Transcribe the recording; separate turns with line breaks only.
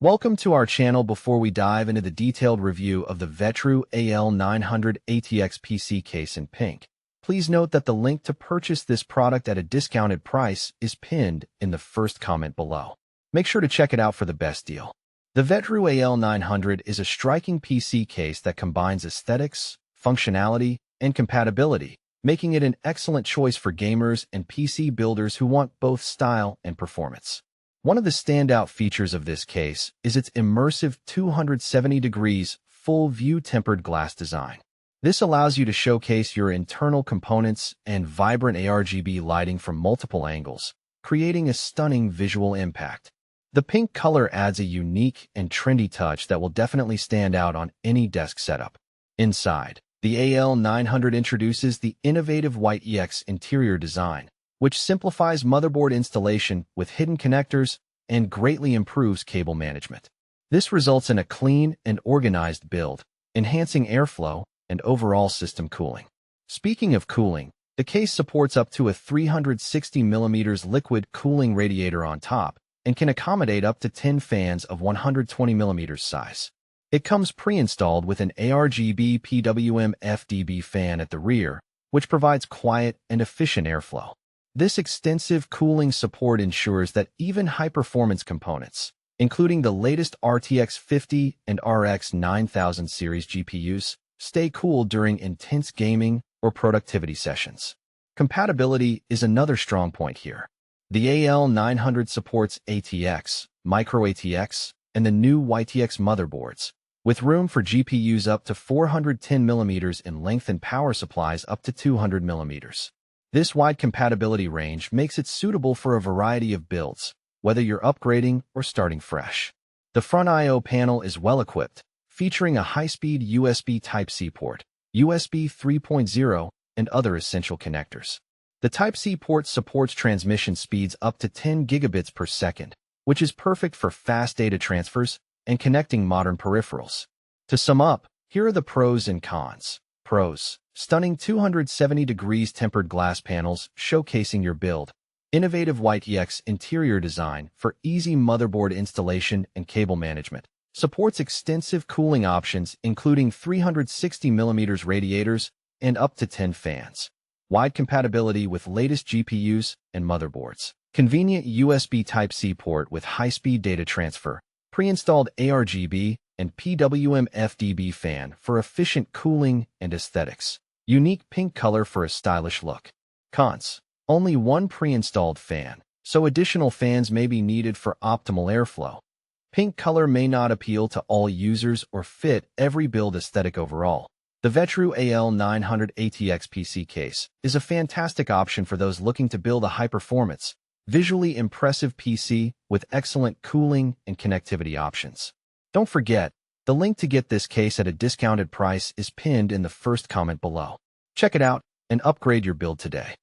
Welcome to our channel. Before we dive into the detailed review of the Vetroo AL900 ATX PC case in pink, please note that the link to purchase this product at a discounted price is pinned in the first comment below. Make sure to check it out for the best deal. The Vetroo AL900 is a striking PC case that combines aesthetics, functionality, and compatibility, making it an excellent choice for gamers and PC builders who want both style and performance. One of the standout features of this case is its immersive 270 degrees full-view tempered glass design. This allows you to showcase your internal components and vibrant ARGB lighting from multiple angles, creating a stunning visual impact. The pink color adds a unique and trendy touch that will definitely stand out on any desk setup. Inside, the AL900 introduces the innovative white EX interior design, which simplifies motherboard installation with hidden connectors and greatly improves cable management. This results in a clean and organized build, enhancing airflow and overall system cooling. Speaking of cooling, the case supports up to a 360mm liquid cooling radiator on top and can accommodate up to 10 fans of 120mm size. It comes pre-installed with an ARGB PWM FDB fan at the rear, which provides quiet and efficient airflow. This extensive cooling support ensures that even high-performance components, including the latest RTX 50 and RX 9000 series GPUs, stay cool during intense gaming or productivity sessions. Compatibility is another strong point here. The AL900 supports ATX, micro ATX, and the new YTX motherboards, with room for GPUs up to 410mm in length and power supplies up to 200mm. This wide compatibility range makes it suitable for a variety of builds, whether you're upgrading or starting fresh. The front I/O panel is well equipped, featuring a high-speed USB Type-C port, USB 3.0, and other essential connectors. The Type-C port supports transmission speeds up to 10 gigabits per second, which is perfect for fast data transfers and connecting modern peripherals. To sum up, here are the pros and cons. Pros: stunning 270 degrees tempered glass panels showcasing your build. Innovative white EX interior design for easy motherboard installation and cable management. Supports extensive cooling options including 360mm radiators and up to 10 fans. Wide compatibility with latest GPUs and motherboards. Convenient USB Type-C port with high-speed data transfer. Pre-installed ARGB and PWM FDB fan for efficient cooling and aesthetics. Unique pink color for a stylish look. Cons: only one pre-installed fan, so additional fans may be needed for optimal airflow. Pink color may not appeal to all users or fit every build aesthetic overall. The Vetroo AL900 ATX PC case is a fantastic option for those looking to build a high-performance, visually impressive PC with excellent cooling and connectivity options. Don't forget, the link to get this case at a discounted price is pinned in the first comment below. Check it out and upgrade your build today.